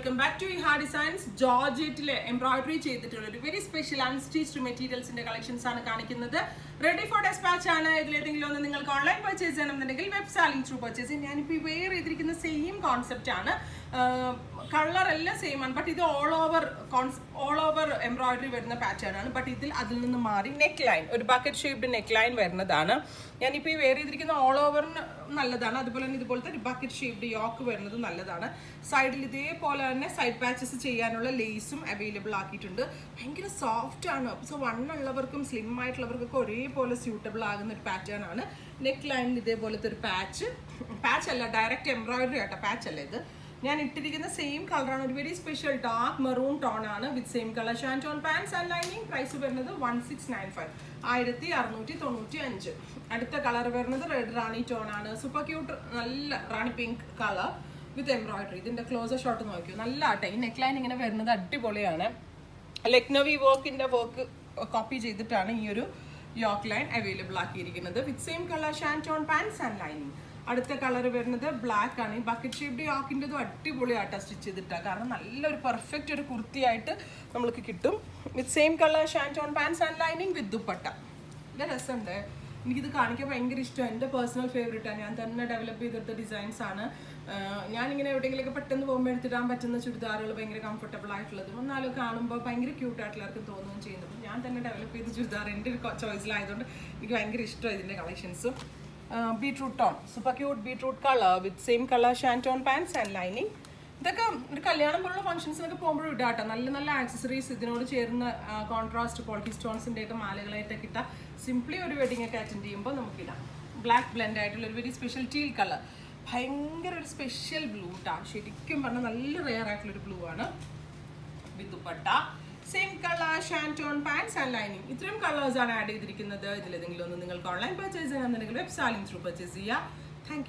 Welcome back to Iha designs. ജോർജറ്റിൽ embroidery ചെയ്തിട്ടുള്ള ഒരു വെരി സ്പെഷ്യൽ അൺസ്റ്റിച്ച്ഡ് മെറ്റീരിയൽസിന്റെ കളക്ഷൻസ് ആണ് കാണിക്കുന്നത്. റെഡി ഫോർ ഡെസ്പാച്ച് ആണ്. ഇതിലേതെങ്കിലും ഒന്ന് നിങ്ങൾക്ക് ഓൺലൈൻ പർച്ചേസ് ചെയ്യണമെന്നുണ്ടെങ്കിൽ വെബ് സെല്ലിംഗ് ത്രൂ പർച്ചേസ്. ഞാനിപ്പോൾ വെയർ ചെയ്തിരിക്കുന്ന സെയിം കോൺസെപ്റ്റ് ആണ്. കളർ എല്ലാം സെയിം ആണ്, ബട്ട് ഇത് ഓൾ ഓവർ എംബ്രോയിഡറി വരുന്ന പാറ്റേൺ ആണ്. ബട്ട് അതിൽ നിന്ന് മാറി നെക്ക് ലൈൻ, ഒരു ബക്കറ്റ് ഷേപ്ഡ് നെക്ക് ലൈൻ വരുന്നതാണ്. ഞാനിപ്പോൾ ഈ വെയർ ചെയ്തിരിക്കുന്ന ഓൾ ഓവറിന് നല്ലതാണ്. അതുപോലെ തന്നെ ഇതുപോലത്തെ ഒരു ബക്കറ്റ് ഷേപ്ഡ് യോക്ക് വരുന്നത് നല്ലതാണ്. സൈഡിൽ ഇതേപോലെ തന്നെ സൈഡ് പാച്ചസ് ചെയ്യാനുള്ള ലേസും അവൈലബിൾ ആക്കിയിട്ടുണ്ട്. ഭയങ്കര സോഫ്റ്റ് ആണ്. സോ വണ്ണുള്ളവർക്കും സ്ലിം ആയിട്ടുള്ളവർക്കൊക്കെ ഒരേപോലെ സ്യൂട്ടബിൾ ആകുന്ന ഒരു പാറ്റേൺ ആണ്. നെക്ക് ലൈനിൽ ഇതേപോലത്തെ ഒരു പാച്ച് അല്ല, ഡയറക്റ്റ് എംബ്രോയിഡറി ആട്ടോ, പാച്ച് അല്ല ഇത്. ഞാൻ ഇട്ടിരിക്കുന്ന സെയിം കളറാണ്, ഒരു very special dark maroon tone ആണ് with same colour shantoon pants and lining. Price വരുന്നത് 1695, 1695. അടുത്ത കളർ വരുന്നത് റെഡ് റാണി ടോൺ ആണ്. സൂപ്പർ ക്യൂട്ട്, നല്ല rani pink colour with embroidery. ഇതിന്റെ ക്ലോസർ ഷോട്ട് നോക്കിയോ, നല്ല ആട്ടെ. ഈ നെക്ക് ലൈൻ ഇങ്ങനെ വരുന്നത് അടിപൊളിയാണ്. ലക്നവി വർക്ക് കോപ്പി ചെയ്തിട്ടാണ് ഈ ഒരു യോക്ക് ലൈൻ അവൈലബിൾ ആക്കിയിരിക്കുന്നത് with same colour shantoon pants and lining. അടുത്ത കളർ വരുന്നത് ബ്ലാക്ക് ആണ്. ഈ ബക്കറ്റ് ഷേപ്ഡ് യോക്കിൻ്റെതും അടിപൊളിയായിട്ടാണ് സ്റ്റിച്ച് ചെയ്തിട്ടാണ്, കാരണം നല്ലൊരു പെർഫെക്റ്റ് ഒരു കുർത്തിയായിട്ട് നമ്മൾക്ക് കിട്ടും. With same colour shantoon pants and lining with dupatta. നല്ല രസമുണ്ട്, എനിക്കിത് കാണിക്കാൻ ഭയങ്കര ഇഷ്ടമാണ്. എൻ്റെ പേഴ്സണൽ ഫേവറേറ്റാണ്. ഞാൻ തന്നെ ഡെവലപ്പ് ചെയ്തെടുത്ത ഡിസൈൻസ് ആണ്. ഞാനിങ്ങനെ എവിടെയെങ്കിലുമൊക്കെ പെട്ടെന്ന് പോകുമ്പോൾ എടുത്തിടാൻ പറ്റുന്ന ചുരിദാറുകൾ, ഭയങ്കര കംഫർട്ടബിൾ ആയിട്ടുള്ളതും എന്നാലും കാണുമ്പോൾ ഭയങ്കര ക്യൂട്ടായിട്ടുള്ളവർക്കും തോന്നുകയും ചെയ്യുന്നത്. ഞാൻ തന്നെ ഡെവലപ്പ് ചെയ്ത ചുരിദാർ എൻ്റെ ഒരു ചോയ്സിലായതുകൊണ്ട് എനിക്ക് ഭയങ്കര ഇഷ്ടമാണ് ഇതിൻ്റെ കളക്ഷൻസും. Beetroot tone, super cute beetroot colour with same colour shantoon pants and lining. ഇതൊക്കെ ഒരു കല്യാണം പോലുള്ള ഫംഗ്ഷൻസിനൊക്കെ പോകുമ്പോഴും ഇടാട്ടോ. നല്ല നല്ല ആക്സസറീസ് ഇതിനോട് ചേർന്ന കോൺട്രാസ്റ്റ് ക്വാളിറ്റി സ്റ്റോൺസിൻ്റെ ഒക്കെ മാലകളായിട്ടൊക്കെ ഇട്ടാൽ സിംപ്ലി ഒരു വെഡിങ് ഒക്കെ അറ്റൻഡ് ചെയ്യുമ്പോൾ നമുക്കിടാം. ബ്ലാക്ക് ബ്ലെൻഡ് ആയിട്ടുള്ള ഒരു വെരി സ്പെഷ്യൽ ടീൽ കളർ, ഭയങ്കര ഒരു സ്പെഷ്യൽ ബ്ലൂ ട്ടാ. ശരിക്കും പറഞ്ഞാൽ നല്ല റെയർ ആയിട്ടുള്ളൊരു ബ്ലൂ ആണ് with dupatta. Same colour shantoon pants and lining. ഇത്രയും കളേഴ്സാണ് ആഡ് ചെയ്തിരിക്കുന്നത്. ഇതിലേതെങ്കിലും ഒന്ന് നിങ്ങൾക്ക് ഓൺലൈൻ പർച്ചേസ് ചെയ്യണമെന്നുണ്ടെങ്കിൽ വെബ് സെല്ലിംഗ് ത്രൂ പർച്ചേസ് ചെയ്യുക.